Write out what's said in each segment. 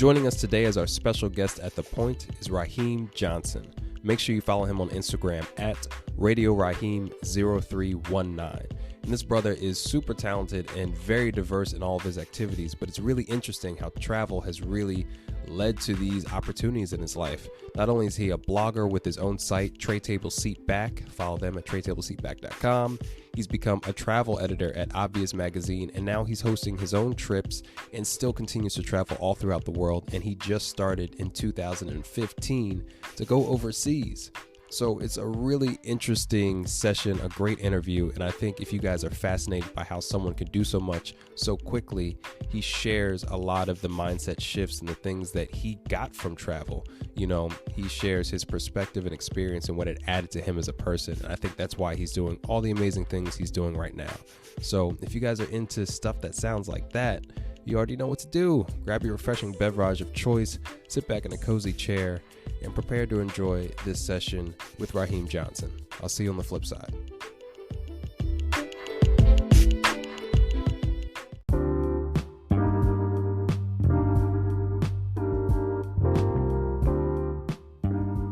Joining us today as our special guest at The Point is Rahiem Johnson. Make sure you follow him on Instagram at RadioRahiem0319. And this brother is super talented and very diverse in all of his activities, but it's really interesting how travel has really led to these opportunities in his life. Not only is he a blogger with his own site, Tray Table Seat Back, follow them at traytableseatback.com. He's become a travel editor at Obvious Magazine, and now he's hosting his own trips and still continues to travel all throughout the world. And he just started in 2015 to go overseas. So it's a really interesting session, a great interview, and I think if you guys are fascinated by how someone can do so much so quickly, he shares a lot of the mindset shifts and the things that he got from travel. You know, he shares his perspective and experience and what it added to him as a person, and I think that's why he's doing all the amazing things he's doing right now. So if you guys are into stuff that sounds like that, you already know what to do. Grab your refreshing beverage of choice, sit back in a cozy chair, and prepare to enjoy this session with Rahiem Johnson. I'll see you on the flip side.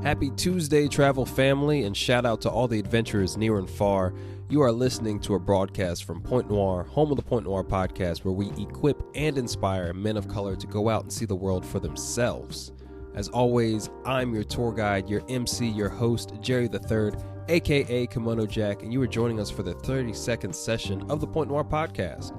Happy Tuesday, travel family, and shout out to all the adventurers near and far. You are listening to a broadcast from Point Noir, home of the Point Noir podcast, where we equip and inspire men of color to go out and see the world for themselves. As always, I'm your tour guide, your MC, your host, Jerry III, aka Kimono Jack, and you are joining us for the 32nd session of the Point Noir podcast.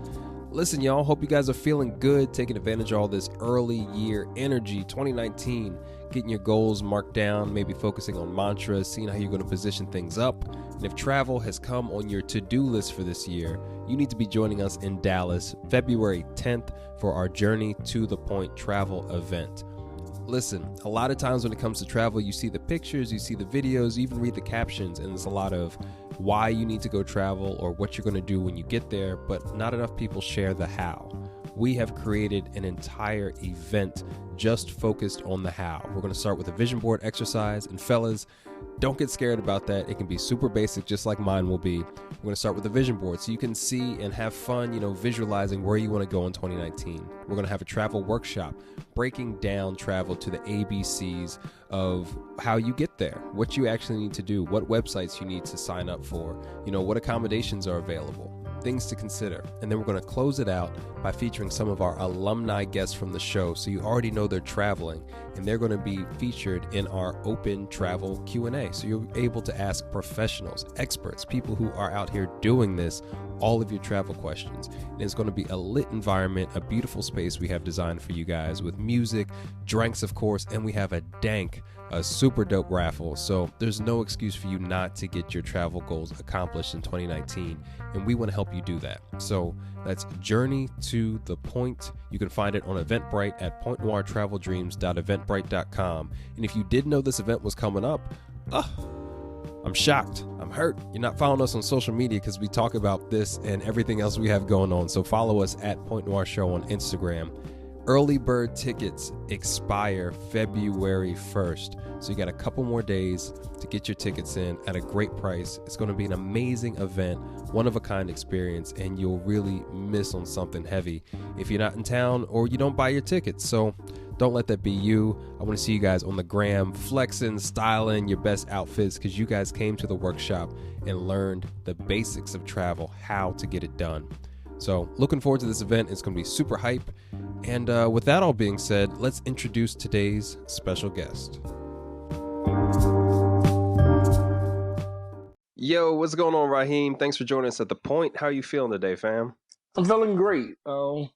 Listen, y'all, hope you guys are feeling good, taking advantage of all this early year energy, 2019, getting your goals marked down, maybe focusing on mantras, seeing how you're going to position things up. And if travel has come on your to-do list for this year, you need to be joining us in Dallas, February 10th for our Journey to the Point travel event. Listen, a lot of times when it comes to travel, you see the pictures, you see the videos, you even read the captions, and there's a lot of why you need to go travel or what you're going to do when you get there, but not enough people share the how. We have created an entire event just focused on the how. We're going to start with a vision board exercise, and fellas, don't get scared about that. It can be super basic, just like mine will be. We're going to start with a vision board so you can see and have fun, visualizing where you want to go in 2019. We're going to have a travel workshop, breaking down travel to the ABCs of how you get there, what you actually need to do, what websites you need to sign up for, what accommodations are available, things to consider. And then we're going to close it out by featuring some of our alumni guests from the show. So you already know they're traveling, and they're going to be featured in our open travel Q&A. So you're able to ask professionals, experts, people who are out here doing this, all of your travel questions. And it's going to be a lit environment, a beautiful space we have designed for you guys with music, drinks, of course, and we have a super dope raffle. So there's no excuse for you not to get your travel goals accomplished in 2019. And we want to help you do that. So that's Journey to the Point. You can find it on Eventbrite at pointnoirtraveldreams.eventbrite.com. And if you didn't know this event was coming up, I'm shocked. I'm hurt. You're not following us on social media because we talk about this and everything else we have going on. So follow us at Point Noir Show on Instagram. Early bird tickets expire February 1st. So you got a couple more days to get your tickets in at a great price. It's going to be an amazing event, one-of-a-kind experience, and you'll really miss on something heavy if you're not in town or you don't buy your tickets. So don't let that be you. I want to see you guys on the gram, flexing, styling your best outfits because you guys came to the workshop and learned the basics of travel, how to get it done. So looking forward to this event. It's going to be super hype. And with that all being said, let's introduce today's special guest. Yo, what's going on, Rahiem? Thanks for joining us at The Point. How are you feeling today, fam? I'm feeling great. I'm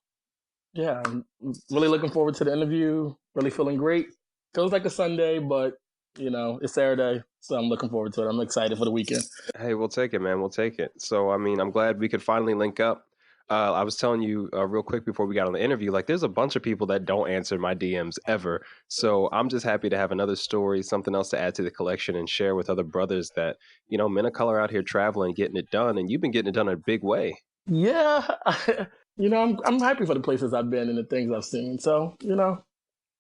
really looking forward to the interview. Really feeling great. Feels like a Sunday, but it's Saturday, so I'm looking forward to it. I'm excited for the weekend. Hey, we'll take it, man. We'll take it. So, I'm glad we could finally link up. I was telling you real quick before we got on the interview, there's a bunch of people that don't answer my DMs ever. So I'm just happy to have another story, something else to add to the collection and share with other brothers that, men of color out here traveling, getting it done. And you've been getting it done in a big way. Yeah. I'm happy for the places I've been and the things I've seen. So,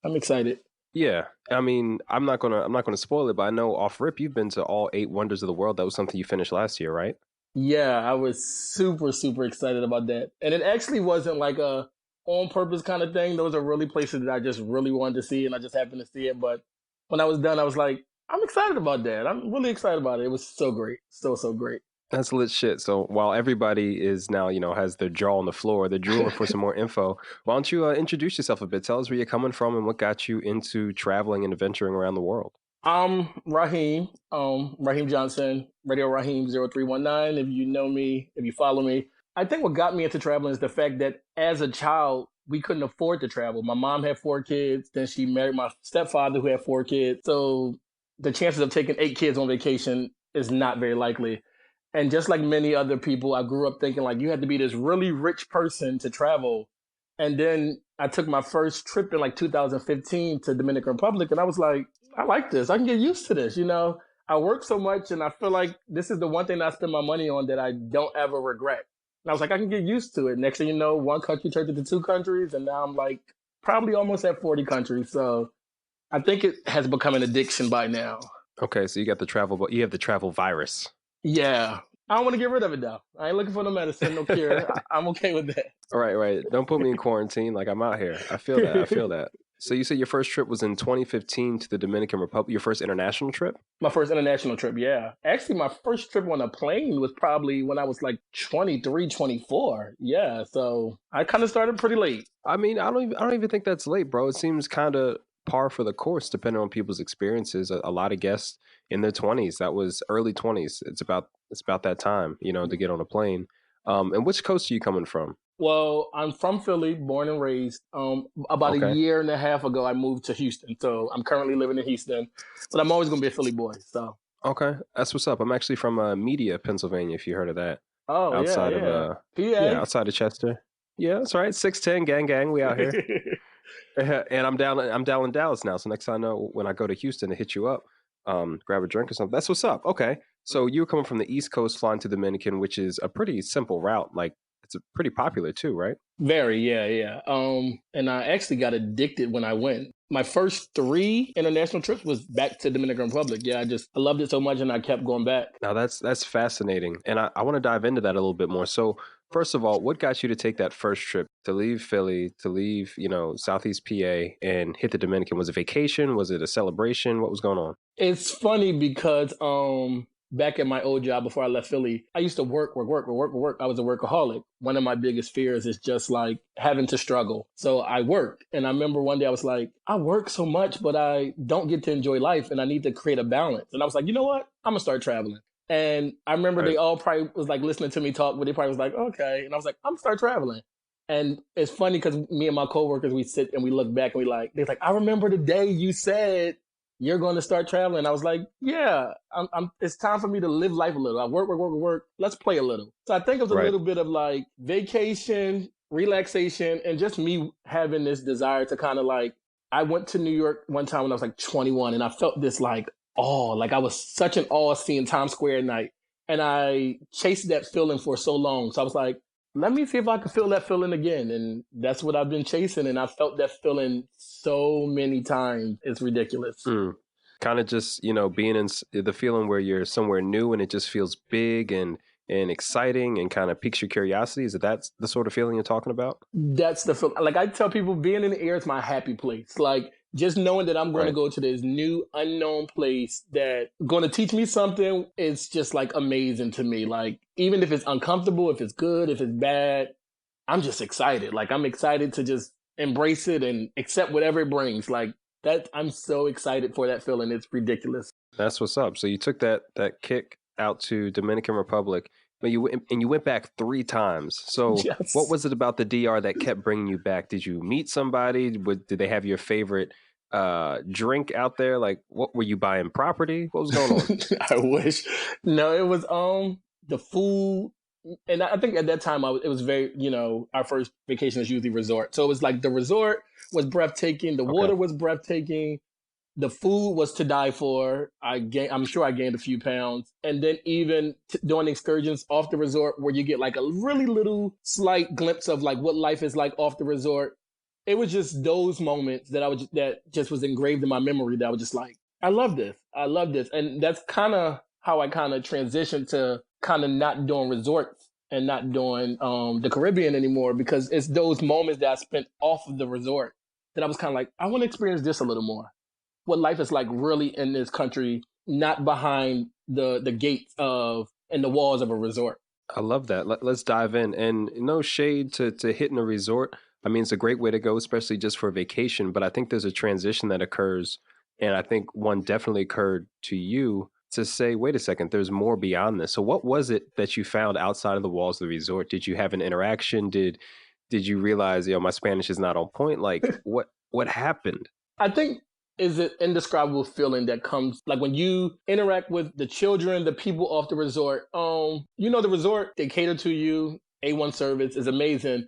I'm excited. Yeah. I'm not gonna spoil it, but I know off rip, you've been to all 8 wonders of the world. That was something you finished last year, right? Yeah, I was super, super excited about that. And it actually wasn't like a on purpose kind of thing. Those are really places that I just really wanted to see, and I just happened to see it. But when I was done, I was like, I'm excited about that. I'm really excited about it. It was so great. So great. That's lit shit. So while everybody is now, has their jaw on the floor, they're drooling for some more info. Why don't you introduce yourself a bit? Tell us where you're coming from and what got you into traveling and adventuring around the world. Rahiem, Rahiem Johnson, Radio Rahiem 0319. If you know me, if you follow me, I think what got me into traveling is the fact that as a child, we couldn't afford to travel. My mom had 4 kids. Then she married my stepfather who had 4 kids. So the chances of taking 8 kids on vacation is not very likely. And just like many other people, I grew up thinking like you had to be this really rich person to travel. And then I took my first trip in like 2015 to Dominican Republic. And I was like, I like this. I can get used to this. I work so much and I feel like this is the one thing that I spend my money on that I don't ever regret. And I was like, I can get used to it. Next thing you know, 1 country turned into 2 countries. And now I'm like probably almost at 40 countries. So I think it has become an addiction by now. Okay, so you got the travel, but you have the travel virus. Yeah. I don't want to get rid of it, though. I ain't looking for no medicine, no cure. I'm okay with that. Right. Don't put me in quarantine. Like, I'm out here. I feel that. So you said your first trip was in 2015 to the Dominican Republic, your first international trip? My first international trip, yeah. Actually, my first trip on a plane was probably when I was like 23, 24. Yeah, so I kind of started pretty late. I mean, I don't even think that's late, bro. It seems kind of par for the course, depending on people's experiences. A lot of guests in their 20s, that was early 20s. It's about that time, to get on a plane. And which coast are you coming from? Well, I'm from Philly, born and raised. About a year and a half ago, I moved to Houston. So I'm currently living in Houston, but I'm always going to be a Philly boy. So okay, that's what's up. I'm actually from Media, Pennsylvania, if you heard of that. Oh, outside of outside of Chester. Yeah, that's right. 610 gang, we out here. And I'm down in Dallas now. So next time I know, when I go to Houston to hit you up, grab a drink or something. That's what's up. Okay. So you're coming from the East Coast flying to Dominican, which is a pretty simple route. Like, it's pretty popular too, right? Very, yeah. And I actually got addicted when I went. My first 3 international trips was back to Dominican Republic. Yeah, I loved it so much and I kept going back. Now that's fascinating. And I want to dive into that a little bit more. So first of all, what got you to take that first trip to leave Philly, to leave, Southeast PA and hit the Dominican? Was it vacation? Was it a celebration? What was going on? It's funny because back at my old job before I left Philly, I used to work. I was a workaholic. One of my biggest fears is just like having to struggle. So I worked. And I remember one day I was like, I work so much, but I don't get to enjoy life and I need to create a balance. And I was like, you know what? I'm going to start traveling. And I remember They all probably was like listening to me talk, but they probably was like, okay. And I was like, I'm going to start traveling. And it's funny because me and my coworkers, we sit and we look back and they're like, I remember the day you said you're going to start traveling. I was like, yeah, it's time for me to live life a little. I work. Let's play a little. So I think it was a little bit of like vacation, relaxation, and just me having this desire to kind of like, I went to New York one time when I was like 21 and I felt this like awe, like I was such an awe seeing Times Square at night. And I chased that feeling for so long. So I was like, let me see if I can feel that feeling again. And that's what I've been chasing. And I felt that feeling so many times. It's ridiculous. Kind of just, being in the feeling where you're somewhere new and it just feels big and exciting and kind of piques your curiosity. Is that's the sort of feeling you're talking about? That's the feeling. Like I tell people, being in the air is my happy place. Like just knowing that I'm going to go to this new unknown place that going to teach me something is just like amazing to me. Like even if it's uncomfortable, if it's good, if it's bad, I'm just excited. Like I'm excited to just embrace it and accept whatever it brings. Like that, I'm so excited for that feeling. It's ridiculous. That's what's up. So you took that kick out to Dominican Republic, but you went back 3 times. So yes. What was it about the DR that kept bringing you back? Did you meet somebody? Did they have your favorite drink out there? Like, what were you buying? Property? What was going on? I wish. No, it was the food. And I think at that time it was very, our first vacation is usually resort. So it was like the resort was breathtaking. The water was breathtaking. The food was to die for. I'm sure I gained a few pounds. And then even doing excursions off the resort where you get like a really little slight glimpse of like what life is like off the resort. It was just those moments that just was engraved in my memory that I was just like, I love this. I love this. And that's kind of how I kind of transitioned to kind of not doing resorts and not doing the Caribbean anymore, because it's those moments that I spent off of the resort that I was kind of like, I want to experience this a little more. What life is like really in this country, not behind the gates of and the walls of a resort. I love that. Let's dive in. And no shade to hitting a resort. I mean, it's a great way to go, especially just for a vacation. But I think there's a transition that occurs. And I think one definitely occurred to you to say, wait a second, there's more beyond this. So what was it that you found outside of the walls of the resort? Did you have an interaction? Did you realize, my Spanish is not on point? Like what happened? I think is an indescribable feeling that comes like when you interact with the children, the people off the resort. The resort, they cater to you. A1 service is amazing.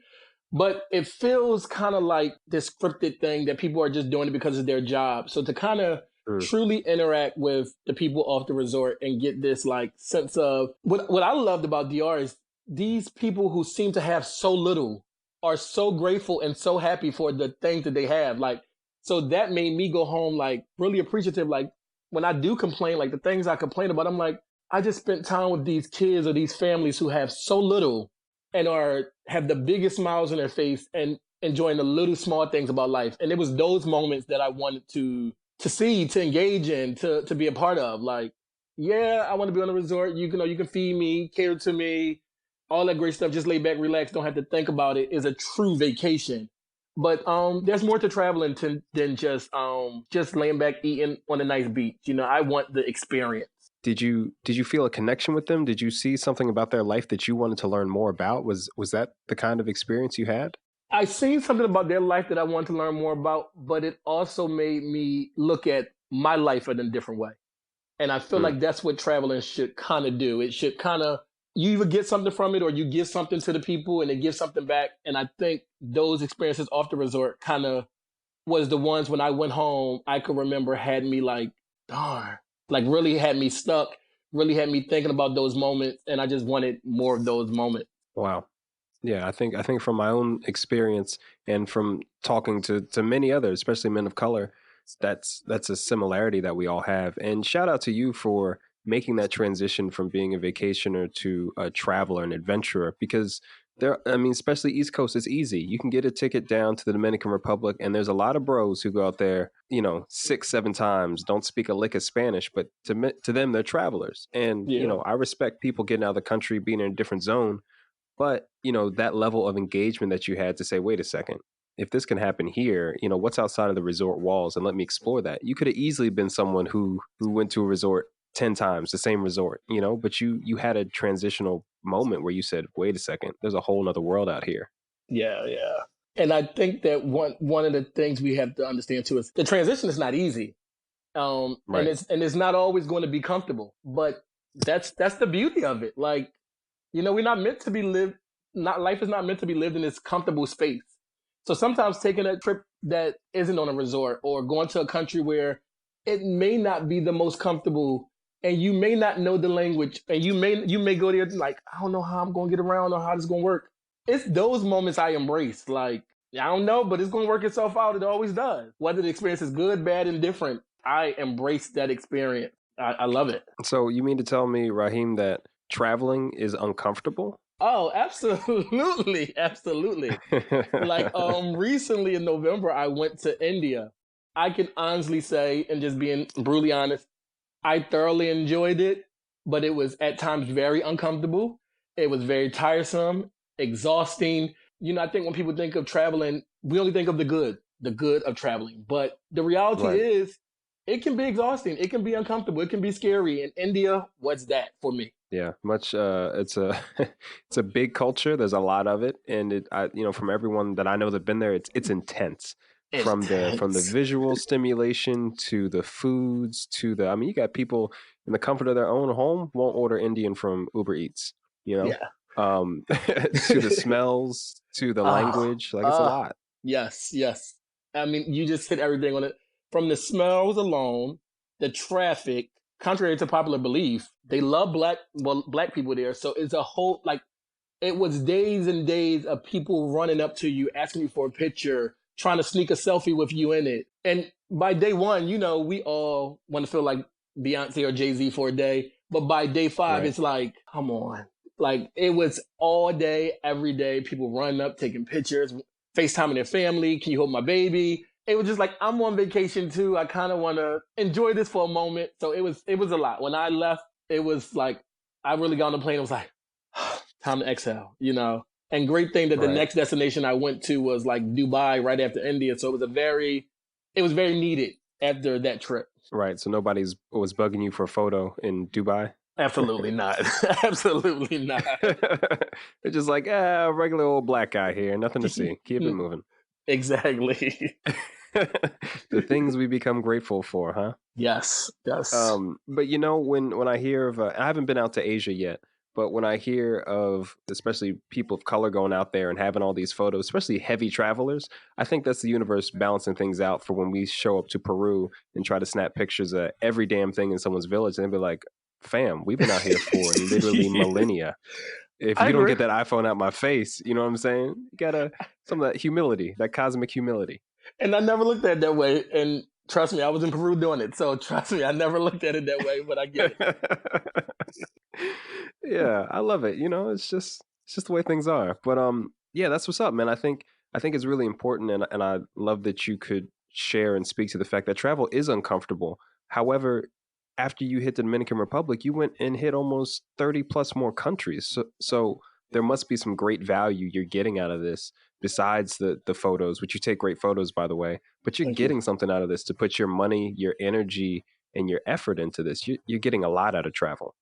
But it feels kind of like this scripted thing that people are just doing it because of their job. So to kind of truly interact with the people off the resort and get this like sense of what I loved about DR is these people who seem to have so little are so grateful and so happy for the things that they have. Like, so that made me go home like really appreciative. Like when I do complain, like the things I complain about, I'm like, I just spent time with these kids or these families who have so little and have the biggest smiles on their face and enjoying the little small things about life. And it was those moments that I wanted to see, to engage in, to be a part of. Like, yeah, I want to be on a resort. You can feed me, cater to me, all that great stuff. Just lay back, relax, don't have to think about it. Is a true vacation. But there's more to traveling than just laying back eating on a nice beach. I want the experience. Did you feel a connection with them? Did you see something about their life that you wanted to learn more about? Was that the kind of experience you had? I seen something about their life that I wanted to learn more about, but it also made me look at my life in a different way. And I feel like that's what traveling should kind of do. It should kind of, you either get something from it or you give something to the people and they give something back. And I think those experiences off the resort kind of was the ones when I went home, I could remember had me like, darn, like really had me stuck, really had me thinking about those moments. And I just wanted more of those moments. Wow. Yeah, I think from my own experience and from talking to many others, especially men of color, that's a similarity that we all have. And shout out to you for making that transition from being a vacationer to a traveler and adventurer, because especially East Coast, it's easy. You can get a ticket down to the Dominican Republic, and there's a lot of bros who go out there, 6-7 times, don't speak a lick of Spanish, but to them, they're travelers. And, I respect people getting out of the country, being in a different zone. But, that level of engagement that you had to say, wait a second, if this can happen here, what's outside of the resort walls? And let me explore that. You could have easily been someone who went to a resort 10 times, the same resort, but you had a transitional moment where you said, wait a second, there's a whole nother world out here. Yeah. And I think that one of the things we have to understand too is the transition is not easy. Right. and it's not always going to be comfortable, but that's the beauty of it. Like, we're not meant to be life is not meant to be lived in this comfortable space. So sometimes taking a trip that isn't on a resort or going to a country where it may not be the most comfortable and you may not know the language and you may go there like, I don't know how I'm going to get around or how this is going to work. It's those moments I embrace. Like, I don't know, but it's going to work itself out. It always does. Whether the experience is good, bad, and different, I embrace that experience. I love it. So you mean to tell me, Rahiem, that traveling is uncomfortable? Oh, absolutely. Absolutely. Like, recently in November, I went to India. I can honestly say, and just being brutally honest, I thoroughly enjoyed it, but it was at times very uncomfortable. It was very tiresome, exhausting. I think when people think of traveling, we only think of the good of traveling. But the reality is, it can be exhausting. It can be uncomfortable. It can be scary. In India, what's that for me? Yeah, it's a big culture. There's a lot of it, and from everyone that I know that've been there, it's intense. From the visual stimulation to the foods to you got people in the comfort of their own home won't order Indian from Uber Eats. To the smells, to the language, like it's a lot. Yes. You just hit everything on it. From the smells alone, the traffic. Contrary to popular belief, they love black people there. So it's a whole, it was days and days of people running up to you, asking you for a picture, trying to sneak a selfie with you in it. And by day one, we all want to feel like Beyonce or Jay-Z for a day. But by day 5, It's like, come on. Like, it was all day, every day, people running up, taking pictures, FaceTiming their family. Can you hold my baby? It was just like, I'm on vacation too. I kind of want to enjoy this for a moment. So it was a lot. When I left, it was like, I really got on the plane. It was like, time to exhale, you know? And great thing that the Right. next destination I went to was like Dubai right after India. So it was very needed after that trip. Right. So nobody's was bugging you for a photo in Dubai? Absolutely not. Absolutely not. They're just like, regular old black guy here. Nothing to see. Keep it moving. Exactly. The things we become grateful for, huh? Yes. But you know, when I hear of, I haven't been out to Asia yet, but when I hear of especially people of color going out there and having all these photos, especially heavy travelers, I think that's the universe balancing things out for when we show up to Peru and try to snap pictures of every damn thing in someone's village, and they'll be like, fam, we've been out here for literally millennia. If you don't get that iPhone out my face, you know what I'm saying? You gotta, some of that humility, that cosmic humility. And I never looked at it that way. And trust me, I was in Peru doing it. So trust me, I never looked at it that way, but I get it. Yeah, I love it. You know, it's just the way things are. But yeah, that's what's up, man. I think it's really important, and I love that you could share and speak to the fact that travel is uncomfortable. However, after you hit the Dominican Republic, you went and hit almost 30 plus more countries. So there must be some great value you're getting out of this besides the photos, which you take great photos, by the way, but you're getting something out of this to put your money, your energy, and your effort into this. You're getting a lot out of travel.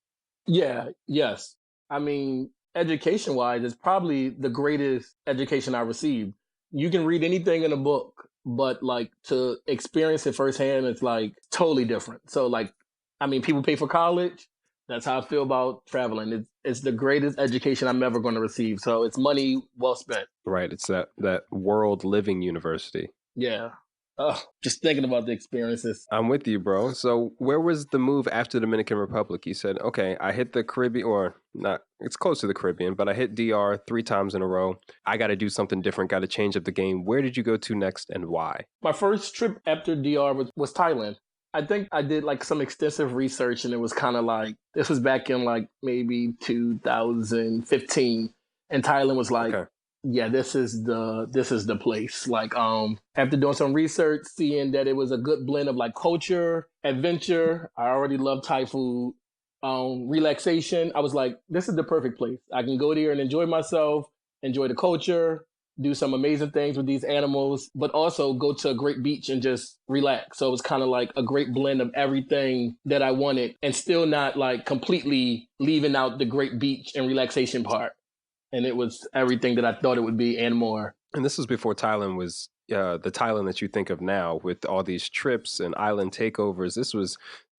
Yeah, yes. I mean, education wise, it's probably the greatest education I received. You can read anything in a book, but like to experience it firsthand, it's like totally different. So like, I mean, people pay for college. That's how I feel about traveling. It's the greatest education I'm ever going to receive. So it's money well spent. Right. It's that world living university. Yeah. Oh, just thinking about the experiences. I'm with you, bro. So where was the move after Dominican Republic? You said, okay, I hit the Caribbean, or not, it's close to the Caribbean, but I hit DR 3 times in a row. I got to do something different, got to change up the game. Where did you go to next and why? My first trip after DR was Thailand. I think I did like some extensive research, and it was kind of like, this was back in like maybe 2015. And Thailand was like, okay, yeah, this is the place. Like, after doing some research, seeing that it was a good blend of like culture, adventure. I already love Thai food, relaxation. I was like, this is the perfect place. I can go there and enjoy myself, enjoy the culture, do some amazing things with these animals, but also go to a great beach and just relax. So it was kind of like a great blend of everything that I wanted, and still not like completely leaving out the great beach and relaxation part. And it was everything that I thought it would be and more. And this was before Thailand was the Thailand that you think of now, with all these trips and island takeovers.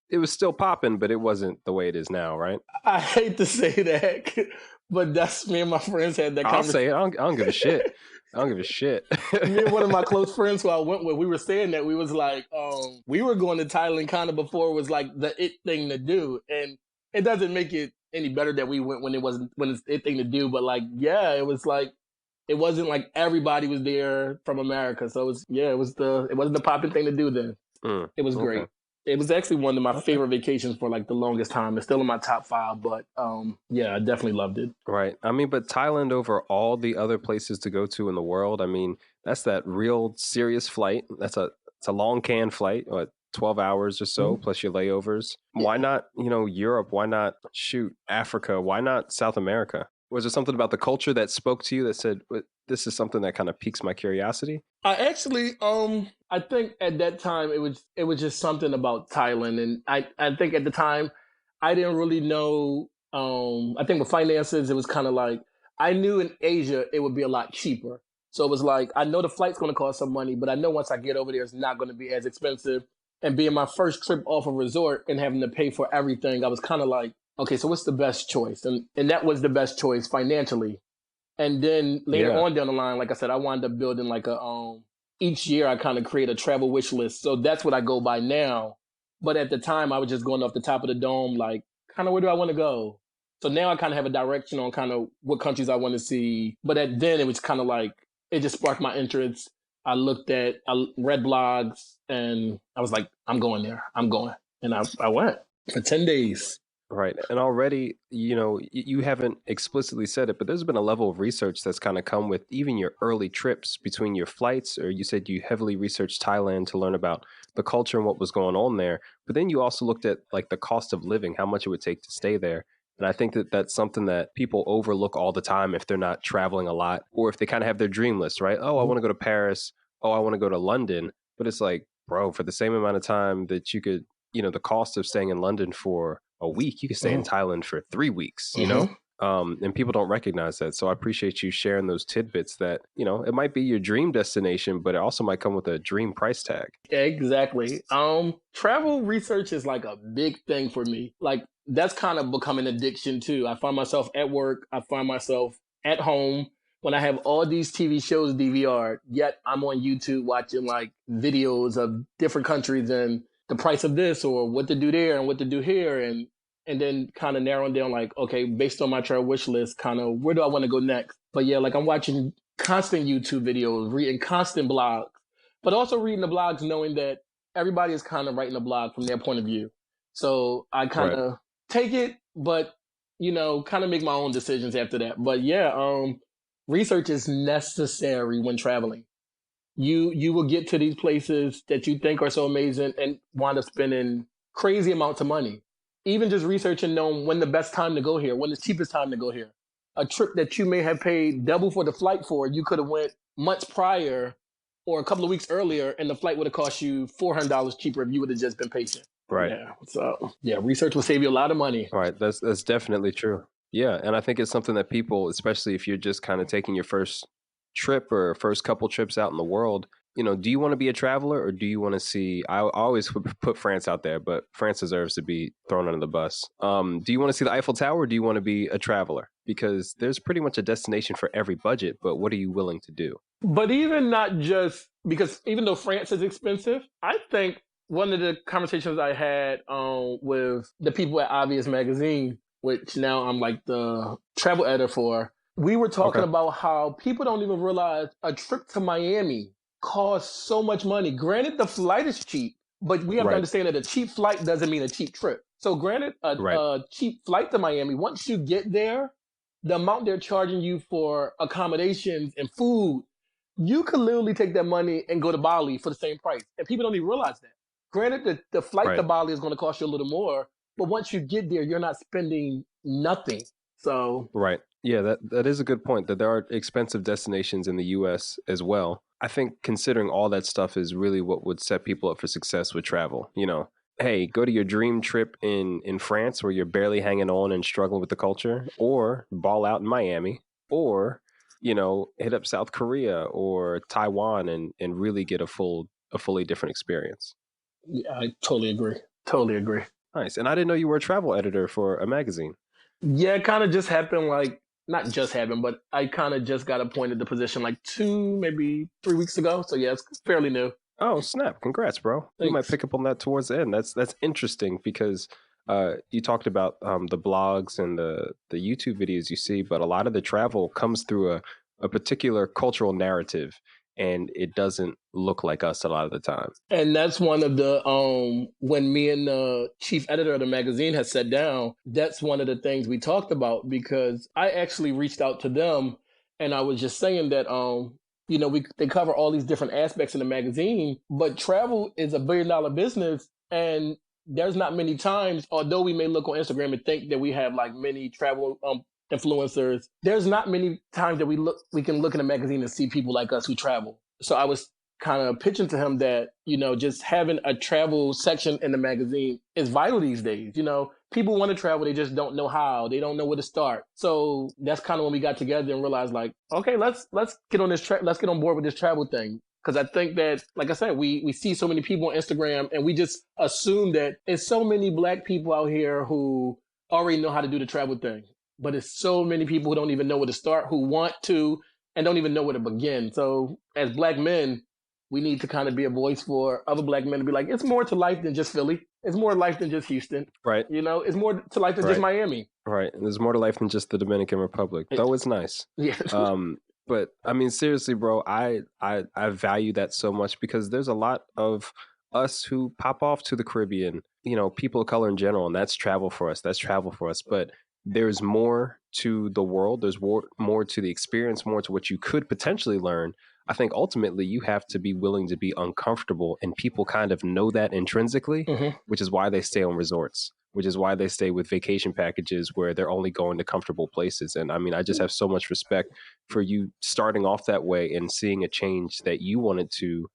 It was still popping, but it wasn't the way it is now, right? I hate to say that, but that's me and my friends had that conversation. I'll say it. I don't give a shit. I don't give a shit. Me and one of my close friends who I went with, we were saying that we was like, we were going to Thailand kind of before it was like the it thing to do. And it doesn't make it any better that we went when it's it thing to do. But like, yeah, it was like, it wasn't like everybody was there from America. So it wasn't the popping thing to do then. It was great. Okay. It was actually one of my favorite vacations for like the longest time. It's still in my top 5, but yeah, I definitely loved it. Right. I mean, but Thailand over all the other places to go to in the world, I mean, that's that real serious flight. It's a long can flight, 12 hours or so, plus your layovers. Yeah. Why not, Europe? Why not Africa? Why not South America? Was there something about the culture that spoke to you that said, this is something that kind of piques my curiosity? I actually, I think at that time it was just something about Thailand. And I think at the time I didn't really know, I think with finances, it was kind of like, I knew in Asia it would be a lot cheaper. So it was like, I know the flight's going to cost some money, but I know once I get over there, it's not going to be as expensive. And being my first trip off a resort and having to pay for everything, I was kind of like, okay, so what's the best choice? And that was the best choice financially. And then later on down the line, like I said, I wound up building like each year I kind of create a travel wish list. So that's what I go by now. But at the time, I was just going off the top of the dome, like, kind of where do I want to go? So now I kind of have a direction on kind of what countries I want to see. But then it was kind of like, it just sparked my interest. I read blogs, and I was like, I'm going there. I'm going. And I went for 10 days. Right. And already, you haven't explicitly said it, but there's been a level of research that's kind of come with even your early trips between your flights, or you said you heavily researched Thailand to learn about the culture and what was going on there. But then you also looked at like the cost of living, how much it would take to stay there. And I think that that's something that people overlook all the time if they're not traveling a lot, or if they kind of have their dream list, right? Oh, I Mhm. want to go to Paris. Oh, I want to go to London. But it's like, bro, for the same amount of time that you could, the cost of staying in London for a week, you could stay in Mhm. Thailand for 3 weeks, Mhm. and people don't recognize that. So I appreciate you sharing those tidbits that, it might be your dream destination, but it also might come with a dream price tag. Exactly. Travel research is like a big thing for me. Like that's kind of become an addiction too. I find myself at work. I find myself at home when I have all these TV shows DVR. Yet I'm on YouTube watching like videos of different countries and the price of this or what to do there and what to do here and then kind of narrowing down like okay, based on my travel wish list, kind of where do I want to go next? But yeah, like I'm watching constant YouTube videos, reading constant blogs but also reading the blogs knowing that everybody is kind of writing a blog from their point of view. So I kind Right. of take it, but kind of make my own decisions after that. But yeah, research is necessary when traveling. You will get to these places that you think are so amazing and wind up spending crazy amounts of money. Even just researching knowing when the best time to go here, when the cheapest time to go here. A trip that you may have paid double for the flight for, you could have went months prior or a couple of weeks earlier, and the flight would have cost you $400 cheaper if you would have just been patient. Right. Yeah. So yeah, research will save you a lot of money. Right. That's definitely true. Yeah. And I think it's something that people, especially if you're just kind of taking your first trip or first couple trips out in the world, do you want to be a traveler, or do you want to see? I always put France out there, but France deserves to be thrown under the bus. Do you want to see the Eiffel Tower, or do you want to be a traveler? Because there's pretty much a destination for every budget, but what are you willing to do? But even not just because even though France is expensive, I think one of the conversations I had with the people at Obvious Magazine, which now I'm like the travel editor for, we were talking Okay. about how people don't even realize a trip to Miami costs so much money. Granted, the flight is cheap, but we have to Right. understand that a cheap flight doesn't mean a cheap trip. So, granted, Right. a cheap flight to Miami, once you get there, the amount they're charging you for accommodations and food you could literally take that money and go to Bali for the same price. And people don't even realize that. Granted, the flight to Right. Bali is going to cost you a little more, but once you get there, you're not spending nothing. So, Right. Yeah, that is a good point, that there are expensive destinations in the US as well. I think considering all that stuff is really what would set people up for success with travel. Hey, go to your dream trip in France where you're barely hanging on and struggling with the culture, or ball out in Miami, or hit up South Korea or Taiwan and really get a fully different experience. yeah, I totally agree. Totally agree. Nice. And I didn't know you were a travel editor for a magazine. Yeah, it kind of just happened like, not just happened, but I kind of just got appointed the position like 2, maybe 3 weeks ago. So, yeah, it's fairly new. Oh, snap. Congrats, bro. We might Thanks. pick up on that towards the end. That's interesting because you talked about the blogs and the YouTube videos you see, but a lot of the travel comes through a particular cultural narrative, and it doesn't look like us a lot of the time. And that's one of the when me and the chief editor of the magazine had sat down, that's one of the things we talked about because I actually reached out to them and I was just saying that they cover all these different aspects in the magazine, but travel is a $1 billion business and there's not many times, although we may look on Instagram and think that we have like many travel influencers, there's not many times that we can look in a magazine and see people like us who travel. So I was kind of pitching to him that just having a travel section in the magazine is vital these days. People want to travel, they just don't know how, they don't know where to start. So that's kind of when we got together and realized like, okay, let's get on this let's get on board with this travel thing. Because I think that, like I said, we see so many people on Instagram and we just assume that it's so many Black people out here who already know how to do the travel thing. But it's so many people who don't even know where to start, who want to, and don't even know where to begin. So as Black men, we need to kind of be a voice for other Black men to be like, it's more to life than just Philly. It's more life than just Houston. Right. It's more to life than just Right. Miami. Right. There's more to life than just the Dominican Republic, though it's nice. Yeah. But I mean, seriously, bro, I value that so much because there's a lot of us who pop off to the Caribbean, people of color in general, and that's travel for us. That's travel for us. But there's more to the world. There's more to the experience, more to what you could potentially learn. I think ultimately you have to be willing to be uncomfortable, and people kind of know that intrinsically, which is why they stay on resorts, which is why they stay with vacation packages where they're only going to comfortable places. And I mean, I just have so much respect for you starting off that way and seeing a change that you wanted to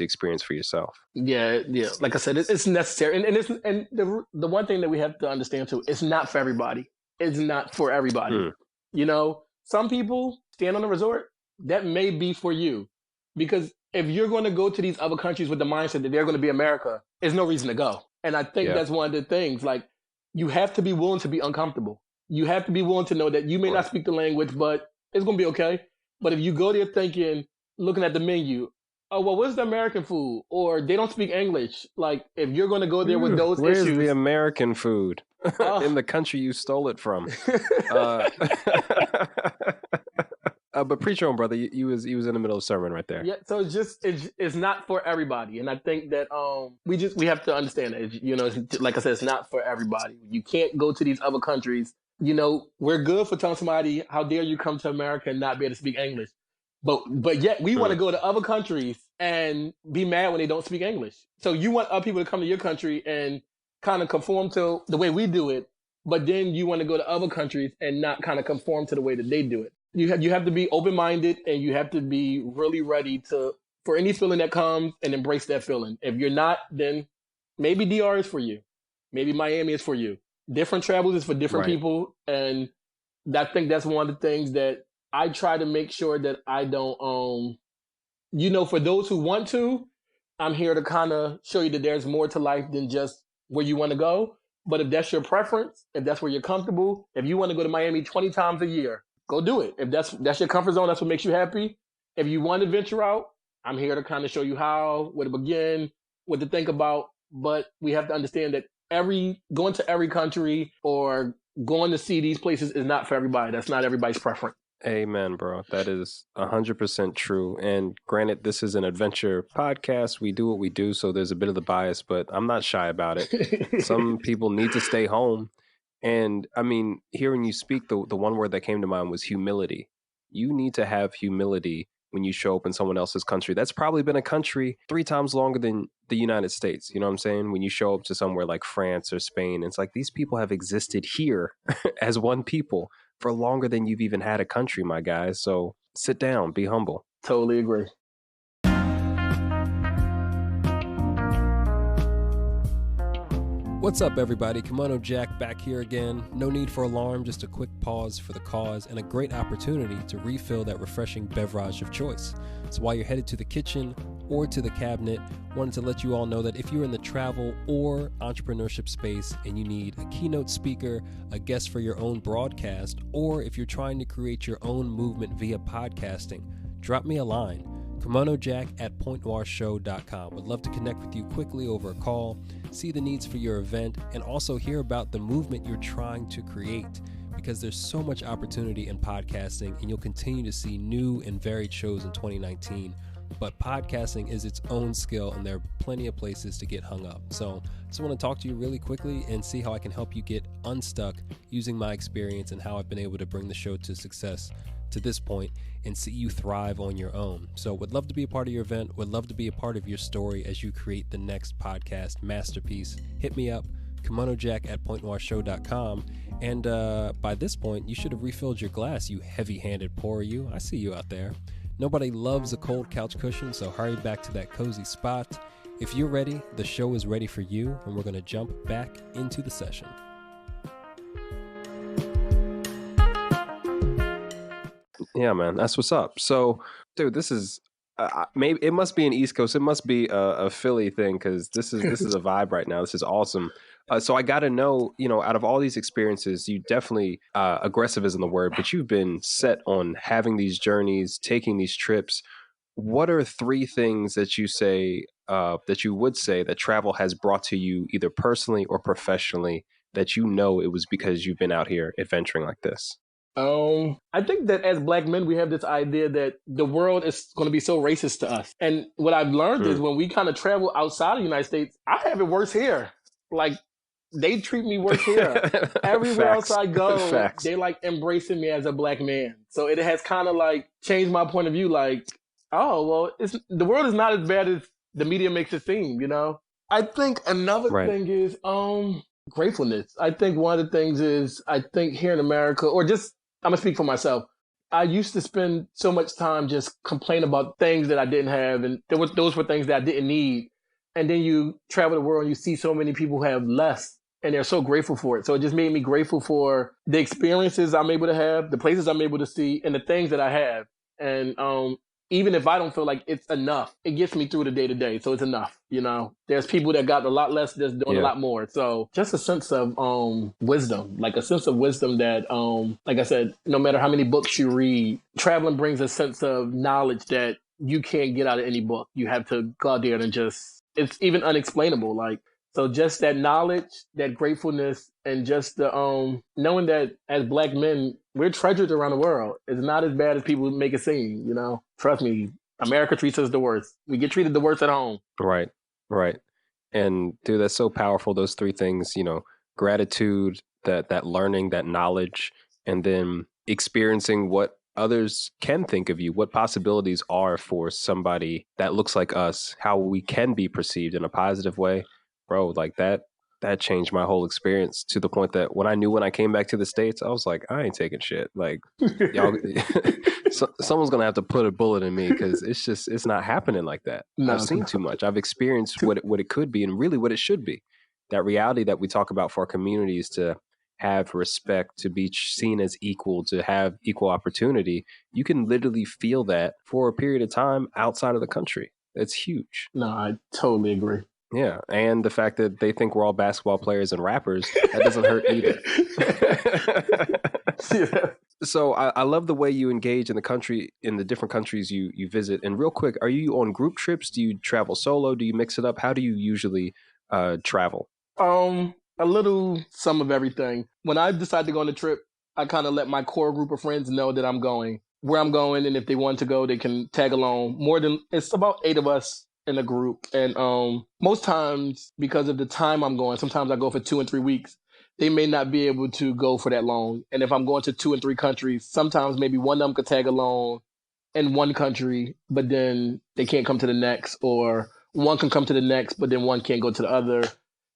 experience for yourself. Yeah. Like I said, it's necessary, and the one thing that we have to understand too, it's not for everybody. It's not for everybody. Some people stand on a resort. That may be for you, because if you're going to go to these other countries with the mindset that they're going to be America, there's no reason to go. And I think that's one of the things. Like, you have to be willing to be uncomfortable. You have to be willing to know that you may not speak the language, but it's going to be okay. But if you go there thinking, looking at the menu, oh, well, what's the American food? Or they don't speak English. Like, if you're going to go there with those where's issues. Where's the American food? In the country you stole it from. But preach on, brother. He was in the middle of a sermon right there. Yeah, so it's not for everybody, and I think that we have to understand that like I said, it's not for everybody. You can't go to these other countries. We're good for telling somebody, how dare you come to America and not be able to speak English, but yet we want to go to other countries and be mad when they don't speak English. So you want other people to come to your country and kind of conform to the way we do it, but then you want to go to other countries and not kind of conform to the way that they do it. You have to be open-minded, and you have to be really ready for any feeling that comes and embrace that feeling. If you're not, then maybe DR is for you. Maybe Miami is for you. Different travels is for different people. And I think that's one of the things that I try to make sure that I don't, for those who want to, I'm here to kind of show you that there's more to life than just where you want to go. But if that's your preference, if that's where you're comfortable, if you want to go to Miami 20 times a year, go do it. If that's your comfort zone, that's what makes you happy. If you want to venture out, I'm here to kind of show you how, where to begin, what to think about. But we have to understand that going to every country or going to see these places is not for everybody. That's not everybody's preference. Amen, bro. That is 100% true. And granted, this is an adventure podcast. We do what we do, so there's a bit of the bias, but I'm not shy about it. Some people need to stay home. And I mean, hearing you speak, the one word that came to mind was humility. You need to have humility when you show up in someone else's country. That's probably been a country 3 times longer than the United States. You know what I'm saying? When you show up to somewhere like France or Spain, it's like these people have existed here as one people for longer than you've even had a country, my guys. So sit down, be humble. Totally agree. What's up, everybody? Kimono Jack back here again. No need for alarm, just a quick pause for the cause and a great opportunity to refill that refreshing beverage of choice. So while you're headed to the kitchen or to the cabinet, wanted to let you all know that if you're in the travel or entrepreneurship space and you need a keynote speaker, a guest for your own broadcast, or if you're trying to create your own movement via podcasting, drop me a line. KimonoJack@pointnoirshow.com. Would love to connect with you quickly over a call, see the needs for your event, and also hear about the movement you're trying to create, because there's so much opportunity in podcasting and you'll continue to see new and varied shows in 2019. But podcasting is its own skill, and there are plenty of places to get hung up. So I just want to talk to you really quickly and see how I can help you get unstuck using my experience and how I've been able to bring the show to success to this point and see you thrive on your own. So would love to be a part of your event, would love to be a part of your story as you create the next podcast masterpiece. Hit me up, KimonoJack@pointnoirshow.com. And by this point, you should have refilled your glass, you heavy-handed pourer, you. I see you out there. Nobody loves a cold couch cushion, so hurry back to that cozy spot. If you're ready, the show is ready for you, and we're going to jump back into the session. Yeah, man, that's what's up. So, dude, this is maybe it must be an East Coast. It must be a Philly thing, because this is a vibe right now. This is awesome. So I got to know, out of all these experiences, you definitely aggressive isn't the word, but you've been set on having these journeys, taking these trips. What are 3 things that you say that you would say that travel has brought to you, either personally or professionally, that it was because you've been out here adventuring like this? I think that as Black men, we have this idea that the world is going to be so racist to us. And what I've learned is when we kind of travel outside of the United States, I have it worse here. Like, they treat me worse here. Everywhere else I go, they like embracing me as a Black man. So it has kind of like changed my point of view. Like, oh, well, the world is not as bad as the media makes it seem, you know? I think another thing is gratefulness. I think one of the things is, I think here in America, or just, I'm going to speak for myself. I used to spend so much time just complaining about things that I didn't have. And those were things that I didn't need. And then you travel the world and you see so many people who have less and they're so grateful for it. So it just made me grateful for the experiences I'm able to have, the places I'm able to see, and the things that I have. And even if I don't feel like it's enough, it gets me through the day to day. So it's enough, you know. There's people that got a lot less that's doing a lot more. So just a sense of wisdom, like a sense of wisdom that, like I said, no matter how many books you read, traveling brings a sense of knowledge that you can't get out of any book. You have to go out there and just, it's even unexplainable. Like, so just that knowledge, that gratefulness, and just the knowing that as Black men, we're treasured around the world. It's not as bad as people make it seem, you know? Trust me, America treats us the worst. We get treated the worst at home. Right. And dude, that's so powerful. Those three things, you know, gratitude, that learning, that knowledge, and then experiencing what others can think of you, what possibilities are for somebody that looks like us, how we can be perceived in a positive way. Bro, like that changed my whole experience to the point that when I came back to the States, I was like, I ain't taking shit. Like, y'all, someone's going to have to put a bullet in me because it's not happening like that. No. I've seen too much. I've experienced what it could be and really what it should be. That reality that we talk about for our communities, to have respect, to be seen as equal, to have equal opportunity. You can literally feel that for a period of time outside of the country. That's huge. No, I totally agree. Yeah, and the fact that they think we're all basketball players and rappers, that doesn't hurt either. Yeah. So I love the way you engage in the different countries you visit. And real quick, are you on group trips? Do you travel solo? Do you mix it up? How do you usually travel? A little, some of everything. When I decide to go on a trip, I kind of let my core group of friends know that I'm going, where I'm going, and if they want to go, they can tag along. It's about 8 of us in a group. And most times, because of the time I'm going, sometimes I go for 2 and 3 weeks. They may not be able to go for that long. And if I'm going to 2 and 3 countries, sometimes maybe one of them could tag along in one country, but then they can't come to the next, or one can come to the next, but then one can't go to the other.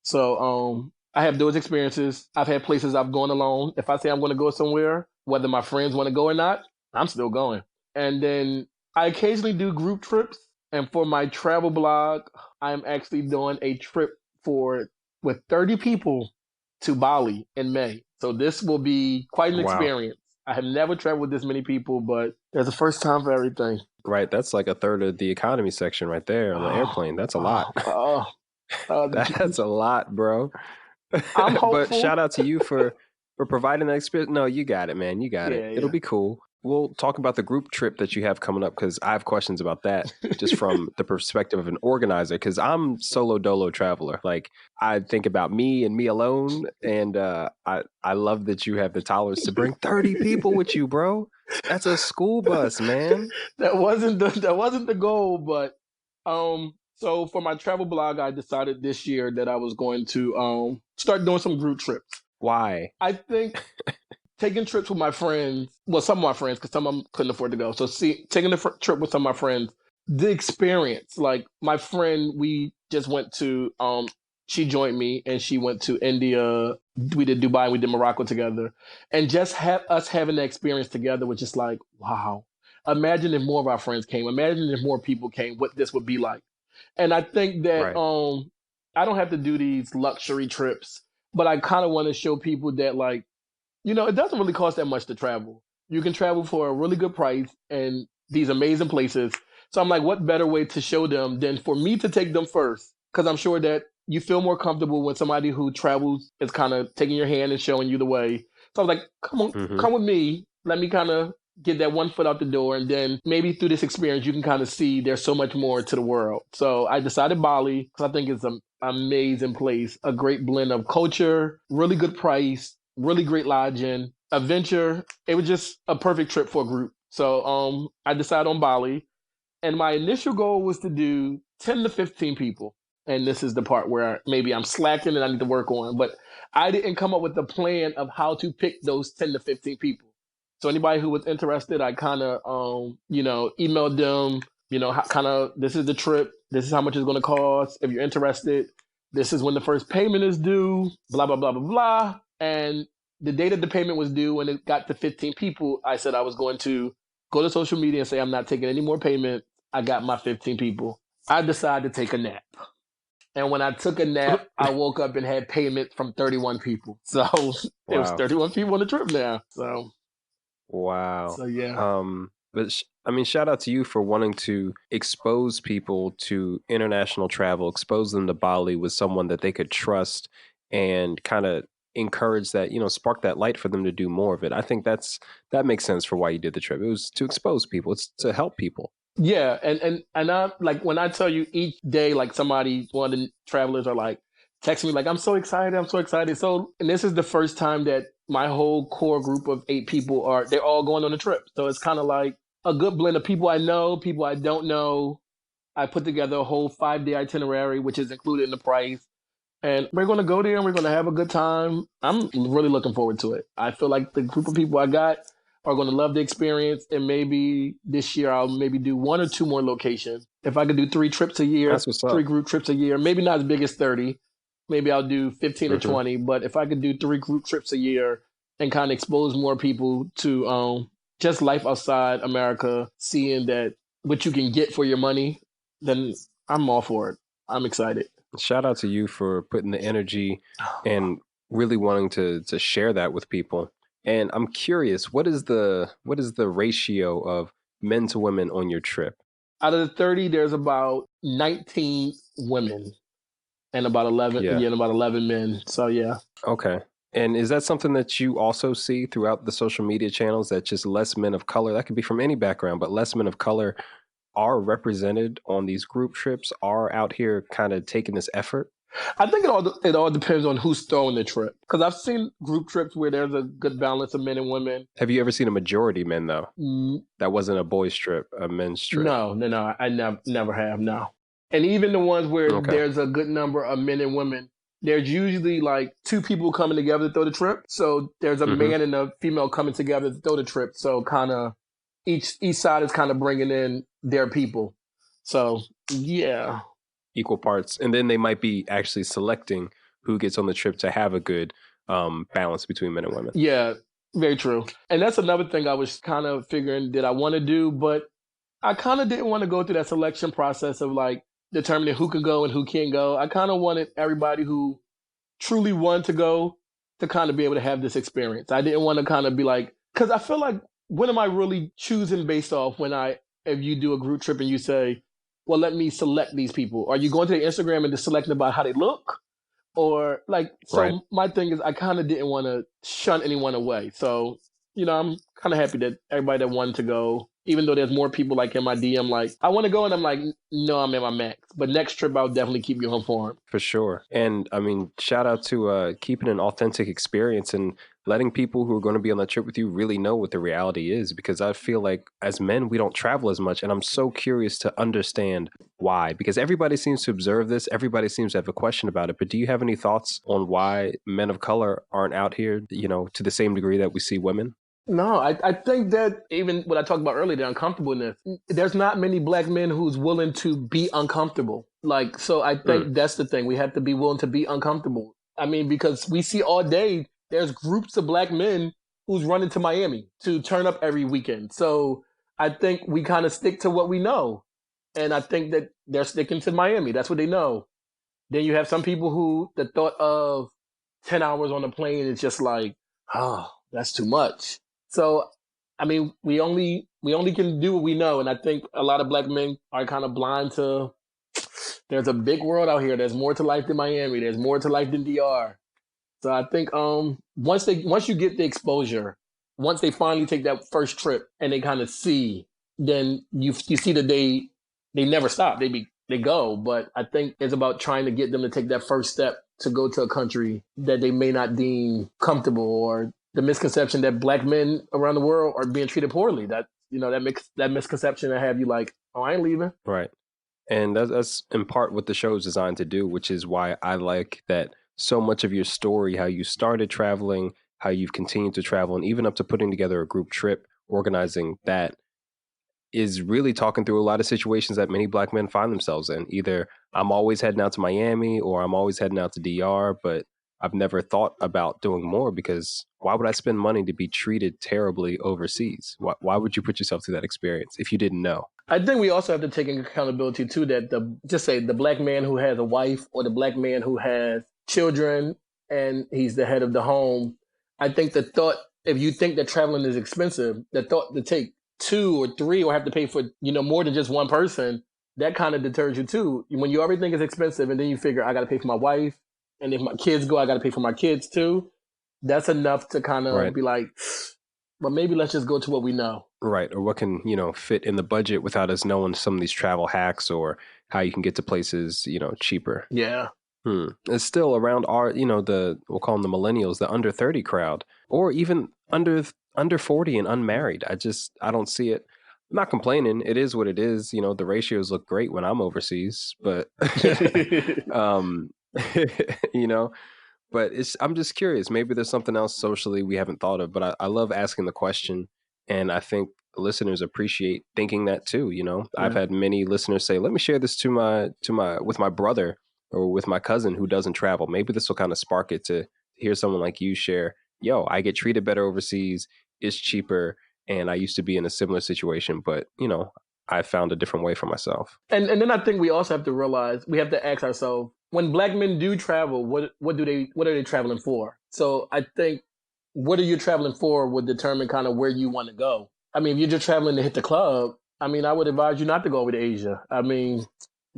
So I have those experiences. I've had places I've gone alone. If I say I'm going to go somewhere, whether my friends want to go or not, I'm still going. And then I occasionally do group trips. And for my travel blog, I'm actually doing a trip with 30 people to Bali in May. So this will be quite an experience. I have never traveled with this many people, but there's a first time for everything. Right. That's like a third of the economy section right there on the airplane. That's a lot. That's a lot, bro. I'm hopeful. But shout out to you for providing that experience. No, you got it, man. You got it. It'll be cool. We'll talk about the group trip that you have coming up, because I have questions about that just from the perspective of an organizer, because I'm solo dolo traveler. Like, I think about me and me alone, and I love that you have the tolerance to bring 30 people with you, bro. That's a school bus, man. That wasn't the goal, but so for my travel blog, I decided this year that I was going to start doing some group trips. Why? I think taking trips with my friends, well, some of my friends, because some of them couldn't afford to go. So taking a trip with some of my friends, the experience, like my friend, we just went to, she joined me and she went to India. We did Dubai, we did Morocco together. And just us having the experience together was just like, wow. Imagine if more of our friends came. Imagine if more people came, what this would be like. And I think that I don't have to do these luxury trips, but I kind of want to show people that, like, you know, it doesn't really cost that much to travel. You can travel for a really good price and these amazing places. So I'm like, what better way to show them than for me to take them first? Because I'm sure that you feel more comfortable when somebody who travels is kind of taking your hand and showing you the way. So I was like, come on, come with me. Let me kind of get that one foot out the door. And then maybe through this experience, you can kind of see there's so much more to the world. So I decided Bali, because I think it's an amazing place, a great blend of culture, really good price, really great lodging, adventure. It was just a perfect trip for a group. So I decided on Bali, and my initial goal was to do 10 to 15 people. And this is the part where maybe I'm slacking and I need to work on. But I didn't come up with the plan of how to pick those 10 to 15 people. So anybody who was interested, I kind of, emailed them, kind of, this is the trip. This is how much it's going to cost. If you're interested, this is when the first payment is due, blah, blah, blah, blah, blah. And the date of the payment was due when it got to 15 people. I said I was going to go to social media and say, I'm not taking any more payment. I got my 15 people. I decided to take a nap. And when I took a nap, I woke up and had payment from 31 people. So it was 31 people on the trip now. So wow. So yeah. But shout out to you for wanting to expose people to international travel, expose them to Bali with someone that they could trust, and kind of encourage that, spark that light for them to do more of it. I think that makes sense for why you did the trip. It was to expose people. It's to help people. Yeah, and I like when I tell you each day, like one of the travelers are like texting me like, I'm so excited. So, and this is the first time that my whole core group of 8 people they're all going on a trip. So it's kind of like a good blend of people I know, people I don't know. I put together a whole 5-day itinerary, which is included in the price. And we're going to go there and we're going to have a good time. I'm really looking forward to it. I feel like the group of people I got are going to love the experience. And maybe this year I'll maybe do 1 or 2 more locations. If I could do 3 trips a year, That's what's up. 3 group trips a year, maybe not as big as 30. Maybe I'll do 15 or 20. But if I could do 3 group trips a year and kind of expose more people to just life outside America, seeing that what you can get for your money, then I'm all for it. I'm excited. Shout out to you for putting the energy and really wanting to share that with people. And I'm curious, what is the ratio of men to women on your trip? Out of the 30, there's about 19 women and about 11 and about 11 men. So yeah. Okay. And is that something that you also see throughout the social media channels, that just less men of color, that could be from any background, but less men of color are represented on these group trips, are out here kind of taking this effort? I think it all depends on who's throwing the trip. Because I've seen group trips where there's a good balance of men and women. Have you ever seen a majority men, though? That wasn't a boys' trip, a men's trip? No. I never have, no. And even the ones where there's a good number of men and women, there's usually like 2 people coming together to throw the trip. So there's a man and a female coming together to throw the trip. So kind of each side is kind of bringing in their people. So yeah. Equal parts. And then they might be actually selecting who gets on the trip to have a good balance between men and women. Yeah, very true. And that's another thing I was kind of figuring that I want to do, but I kind of didn't want to go through that selection process of like determining who can go and who can't go. I kind of wanted everybody who truly wanted to go to kind of be able to have this experience. I didn't want to kind of be like, because I feel like, when am I really choosing based off if you do a group trip and you say, well, let me select these people. Are you going to their Instagram and just selecting about how they look? Or like, so my thing is I kind of didn't want to shun anyone away. So, I'm kind of happy that everybody that wanted to go, even though there's more people like in my DM, like, I want to go, and I'm like, no, I'm at my max. But next trip, I'll definitely keep you informed. For sure. And shout out to keeping an authentic experience and letting people who are going to be on that trip with you really know what the reality is. Because I feel like as men, we don't travel as much. And I'm so curious to understand why. Because everybody seems to observe this. Everybody seems to have a question about it. But do you have any thoughts on why men of color aren't out here, to the same degree that we see women? No, I think that even what I talked about earlier, the uncomfortableness, there's not many Black men who's willing to be uncomfortable. Like, so I think that's the thing. We have to be willing to be uncomfortable. I mean, because we see all day, there's groups of Black men who's running to Miami to turn up every weekend. So I think we kind of stick to what we know. And I think that they're sticking to Miami. That's what they know. Then you have some people who the thought of 10 hours on a plane is just like, oh, that's too much. So, I mean, we only can do what we know. And I think a lot of Black men are kind of blind to, there's a big world out here. There's more to life than Miami. There's more to life than DR. So I think once you get the exposure, once they finally take that first trip and they kind of see, then you see that they never stop. They go. But I think it's about trying to get them to take that first step to go to a country that they may not deem comfortable or the misconception that black men around the world are being treated poorly. That, that misconception that have you like, oh, I ain't leaving. Right. And that's in part what the show is designed to do, which is why I like that so much of your story, how you started traveling, how you've continued to travel, and even up to putting together a group trip, organizing that, is really talking through a lot of situations that many black men find themselves in. Either I'm always heading out to Miami or I'm always heading out to DR, but I've never thought about doing more because why would I spend money to be treated terribly overseas? Why would you put yourself through that experience if you didn't know? I think we also have to take accountability too that the black man who has a wife or the black man who has children and he's the head of the home. I think the thought, if you think that traveling is expensive, the thought to take 2 or 3 or have to pay for, more than just one person, that kind of deters you too. When you already think it's expensive and then you figure I got to pay for my wife, and if my kids go, I got to pay for my kids too. That's enough to kind of be like, but maybe let's just go to what we know. Right. Or what can, fit in the budget without us knowing some of these travel hacks or how you can get to places, cheaper. Yeah. It's still around our, we'll call them the millennials, the under 30 crowd, or even under 40 and unmarried. I don't see it. I'm not complaining. It is what it is. The ratios look great when I'm overseas, but, but I'm just curious. Maybe there's something else socially we haven't thought of, but I love asking the question. And I think listeners appreciate thinking that too. I've had many listeners say, let me share this with my brother or with my cousin who doesn't travel. Maybe this will kind of spark it to hear someone like you share, I get treated better overseas. It's cheaper. And I used to be in a similar situation, but I found a different way for myself. And then I think we also have to realize, we have to ask ourselves, when black men do travel, what are they traveling for? So I think what are you traveling for would determine kind of where you want to go. I mean, if you're just traveling to hit the club, I mean, I would advise you not to go over to Asia. I mean,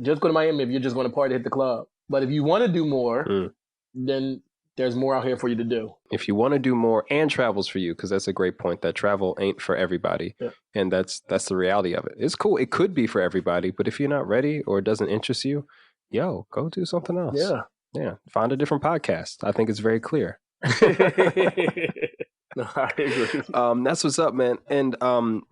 just go to Miami if you're just going to party, hit the club. But if you want to do more, then there's more out here for you to do. If you want to do more and travel's for you, because that's a great point, that travel ain't for everybody. Yeah. And that's the reality of it. It's cool. It could be for everybody, but if you're not ready or it doesn't interest you, go do something else. Yeah. Find a different podcast. I think it's very clear. No, I agree. That's what's up, man. And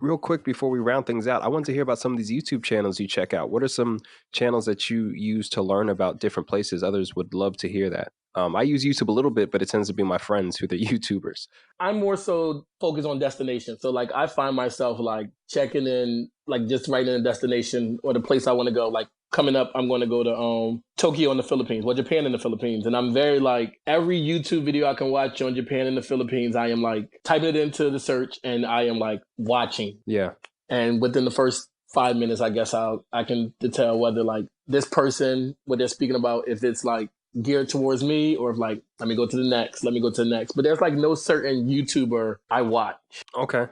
real quick before we round things out, I wanted to hear about some of these YouTube channels you check out. What are some channels that you use to learn about different places? Others would love to hear that. I use YouTube a little bit, but it tends to be my friends who are the YouTubers. I'm more so focused on destinations. So like I find myself like checking in, like just writing a destination or the place I want to go. Like coming up, I'm going to go to Tokyo in the Philippines, or Japan in the Philippines. And I'm very like, every YouTube video I can watch on Japan in the Philippines, I am like typing it into the search and I am like watching. Yeah. And within the first 5 minutes, I guess I can tell whether like this person, what they're speaking about, if it's like geared towards me or if like, let me go to the next. But there's like no certain YouTuber I watch. Okay.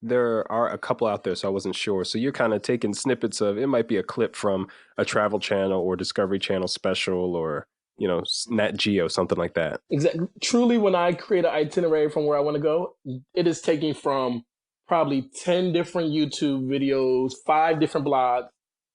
There are a couple out there, so I wasn't sure. So you're kind of taking snippets of, it might be a clip from a Travel Channel or Discovery Channel special or, Nat Geo, something like that. Exactly. Truly, when I create an itinerary from where I want to go, it is taking from probably 10 different YouTube videos, 5 different blogs.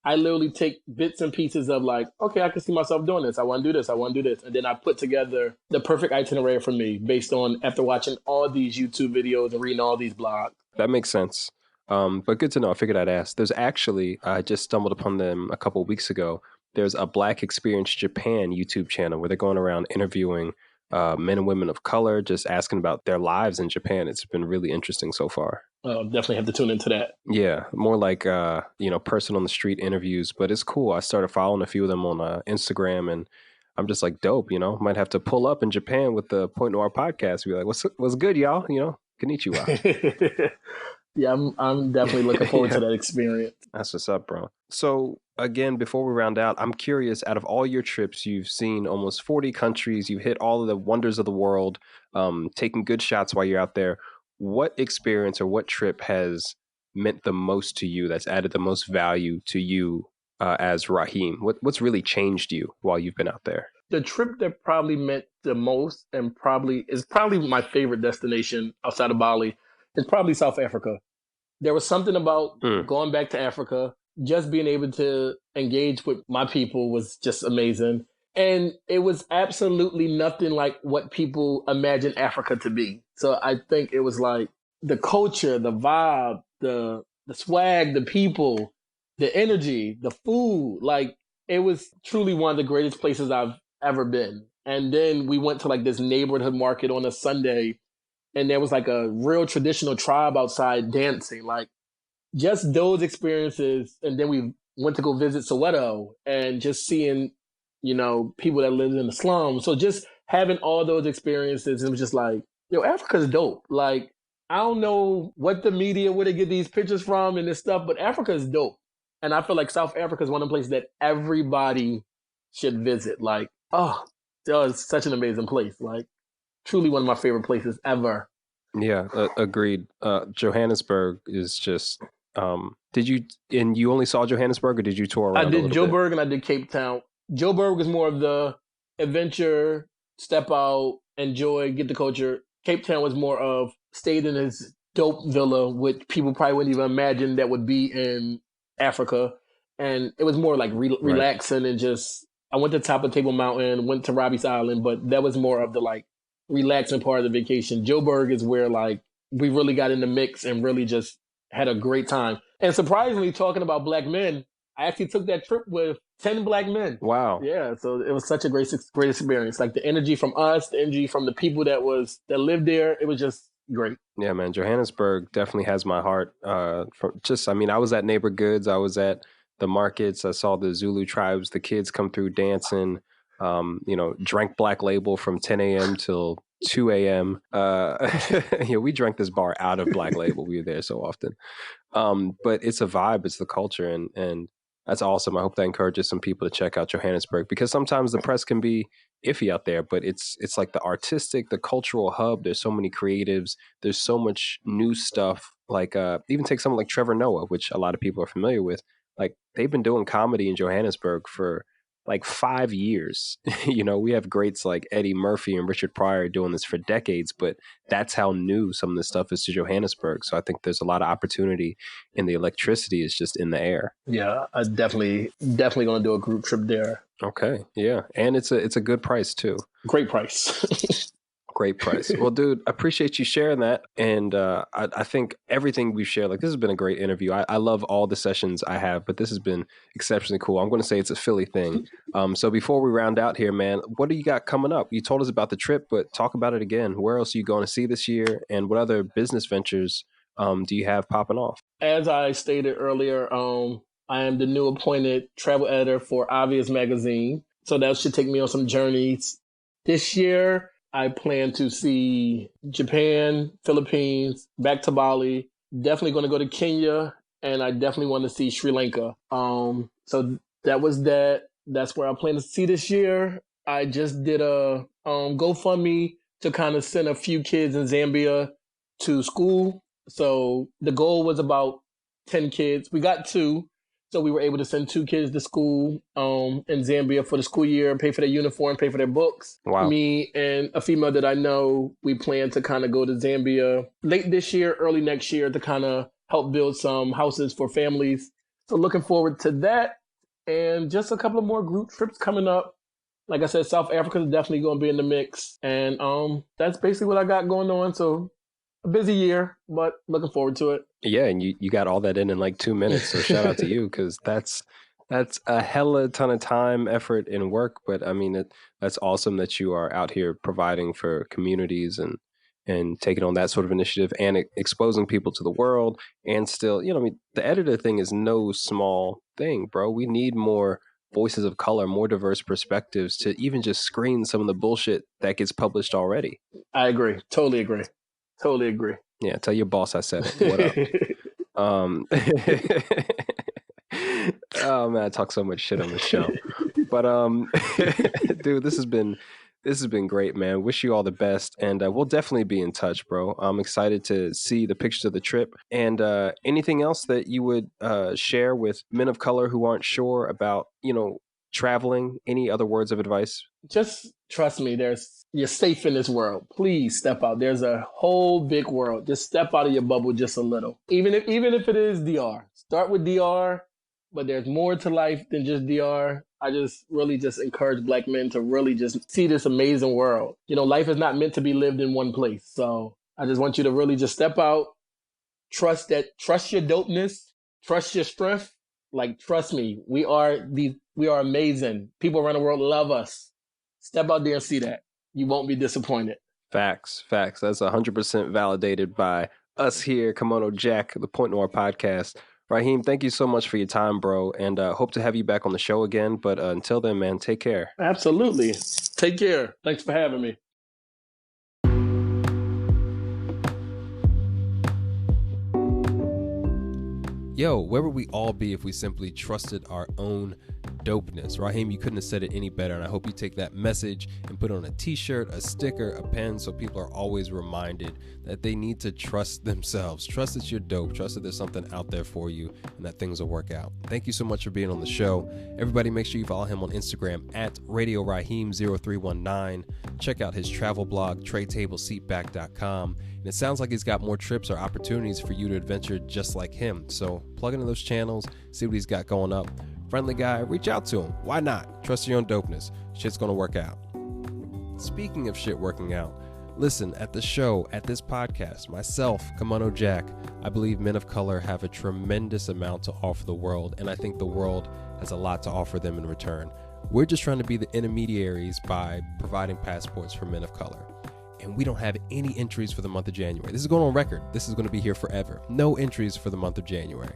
I literally take bits and pieces of like, okay, I can see myself doing this. I want to do this. And then I put together the perfect itinerary for me based on after watching all these YouTube videos and reading all these blogs. That makes sense. But good to know. I figured I'd ask. There's actually, I just stumbled upon them a couple of weeks ago. There's a Black Experience Japan YouTube channel where they're going around interviewing men and women of color, just asking about their lives in Japan. It's been really interesting so far. Definitely have to tune into that. Yeah, more like, person on the street interviews, but it's cool. I started following a few of them on Instagram and I'm just like, dope, might have to pull up in Japan with the Point Noir podcast. Be like, what's good, y'all? Konnichiwa. Yeah, I'm definitely looking forward to that experience. That's what's up, bro. So again, before we round out, I'm curious, out of all your trips, you've seen almost 40 countries, you hit all of the wonders of the world, taking good shots while you're out there. What experience or what trip has meant the most to you, that's added the most value to you as Rahiem? What's really changed you while you've been out there? The trip that probably meant the most and is probably my favorite destination outside of Bali is probably South Africa. There was something about going back to Africa, just being able to engage with my people was just amazing. And it was absolutely nothing like what people imagine Africa to be. So I think it was like the culture, the vibe, the swag, the people, the energy, the food. Like it was truly one of the greatest places I've ever been. And then we went to like this neighborhood market on a Sunday, and there was like a real traditional tribe outside dancing. Like just those experiences, and then we went to go visit Soweto and just seeing, people that lived in the slums. So just having all those experiences, it was just like, yo, Africa's dope. Like, I don't know what the media, where they get these pictures from and this stuff, but Africa is dope. And I feel like South Africa is one of the places that everybody should visit. Like, oh, it's such an amazing place. Like, truly one of my favorite places ever. Yeah, agreed. Johannesburg is just. You only saw Johannesburg, or did you tour around? I did Joburg and I did Cape Town. Joburg was more of the adventure, step out, enjoy, get the culture. Cape Town was more of stayed in this dope villa, which people probably wouldn't even imagine that would be in Africa. And it was more like relaxing and just, I went to top of Table Mountain, went to Robbie's Island, but that was more of the like relaxing part of the vacation. Joburg is where like we really got in the mix and really just had a great time. And surprisingly, talking about black men, I actually took that trip with 10 black men. Wow. Yeah, so it was such a great experience. Like the energy from us, the energy from the people that lived there, it was just great. Yeah, man, Johannesburg definitely has my heart. I was at Neighbor Goods, I was at the markets, I saw the Zulu tribes, the kids come through dancing, drank Black Label from 10 a.m. till 2 a.m. We drank this bar out of Black Label. We were there so often. But it's a vibe, it's the culture, and that's awesome. I hope that encourages some people to check out Johannesburg, because sometimes the press can be iffy out there, but it's like the artistic, the cultural hub. There's so many creatives. There's so much new stuff. Like even take someone like Trevor Noah, which a lot of people are familiar with. Like they've been doing comedy in Johannesburg for like 5 years. We have greats like Eddie Murphy and Richard Pryor doing this for decades, but that's how new some of this stuff is to Johannesburg. So I think there's a lot of opportunity, and the electricity is just in the air. Yeah, I definitely going to do a group trip there. Okay. Yeah. And it's a good price too. Great price. Great price. Well, dude, I appreciate you sharing that. And I think everything we've shared, like this has been a great interview. I love all the sessions I have, but this has been exceptionally cool. I'm going to say it's a Philly thing. So before we round out here, man, what do you got coming up? You told us about the trip, but talk about it again. Where else are you going to see this year? And what other business ventures do you have popping off? As I stated earlier, I am the new appointed travel editor for Obvious Magazine. So that should take me on some journeys. This year, I plan to see Japan, Philippines, back to Bali. Definitely going to go to Kenya, and I definitely want to see Sri Lanka. So that was that. That's where I plan to see this year. I just did a GoFundMe to kind of send a few kids in Zambia to school. So the goal was about 10 kids. We got 2. So we were able to send 2 kids to school in Zambia for the school year, pay for their uniform, pay for their books. Wow. Me and a female that I know, we plan to kind of go to Zambia late this year, early next year to kind of help build some houses for families. So looking forward to that. And just a couple of more group trips coming up. Like I said, South Africa is definitely going to be in the mix. And that's basically what I got going on. So a busy year, but looking forward to it. Yeah, and you got all that in like 2 minutes. So shout out to you, because that's a hella ton of time, effort, and work. But I mean, that's awesome that you are out here providing for communities and taking on that sort of initiative and exposing people to the world. And still, the editor thing is no small thing, bro. We need more voices of color, more diverse perspectives to even just screen some of the bullshit that gets published already. I agree. Totally agree. Yeah, tell your boss I said it. What up? Oh man, I talk so much shit on this show. But dude, this has been great, man. Wish you all the best, and we'll definitely be in touch, bro. I'm excited to see the pictures of the trip. And anything else that you would share with men of color who aren't sure about, traveling? Any other words of advice? Just trust me, you're safe in this world. Please step out. There's a whole big world. Just step out of your bubble just a little. Even if it is DR. Start with DR, but there's more to life than just DR. I just really just encourage Black men to really just see this amazing world. Life is not meant to be lived in one place. So I just want you to really just step out, trust your dopeness, trust your strength. Like, trust me, we are amazing. People around the world love us. Step out there and see that. You won't be disappointed. Facts. That's 100% validated by us here, Kimono Jack, the Point Noir podcast. Rahiem, thank you so much for your time, bro, and hope to have you back on the show again. But until then, man, take care. Absolutely. Take care. Thanks for having me. Yo, where would we all be if we simply trusted our own dopeness? Rahiem, you couldn't have said it any better, and I hope you take that message and put it on a t-shirt, a sticker, a pen, so people are always reminded that they need to trust themselves. Trust that you're dope. Trust that there's something out there for you and that things will work out. Thank you so much for being on the show. Everybody, make sure you follow him on Instagram at RadioRahiem0319. Check out his travel blog, TrayTableSeatback.com. And it sounds like he's got more trips or opportunities for you to adventure just like him. So plug into those channels, see what he's got going up. Friendly guy, reach out to him. Why not? Trust your own dopeness. Shit's gonna work out. Speaking of shit working out, listen, at the show, at this podcast, myself, Kimono Jack, I believe men of color have a tremendous amount to offer the world, and I think the world has a lot to offer them in return. We're just trying to be the intermediaries by providing passports for men of color. And we don't have any entries for the month of January. This is going on record. This is going to be here forever. No entries for the month of January.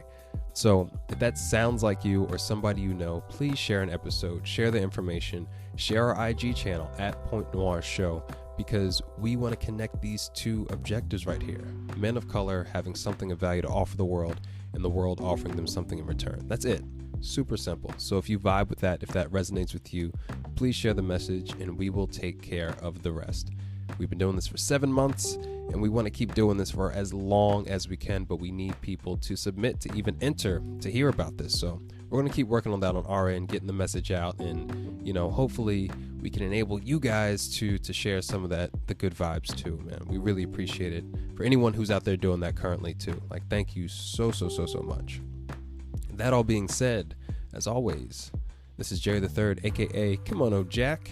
So if that sounds like you or somebody you know, please share an episode, share the information, share our IG channel at Point Noir Show, because we want to connect these two objectives right here. Men of color having something of value to offer the world, and the world offering them something in return. That's it. Super simple. So if you vibe with that, if that resonates with you, please share the message and we will take care of the rest. We've been doing this for 7 months, and we want to keep doing this for as long as we can, but we need people to submit to even enter to hear about this. So we're going to keep working on that on our end, getting the message out, and hopefully we can enable you guys to share some of the good vibes too, man. We really appreciate it. For anyone who's out there doing that currently too, like, thank you so much. That all being said, as always, this is Jerry the Third, aka Kimono Jack.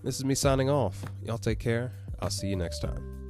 This is me signing off. Y'all take care. I'll see you next time.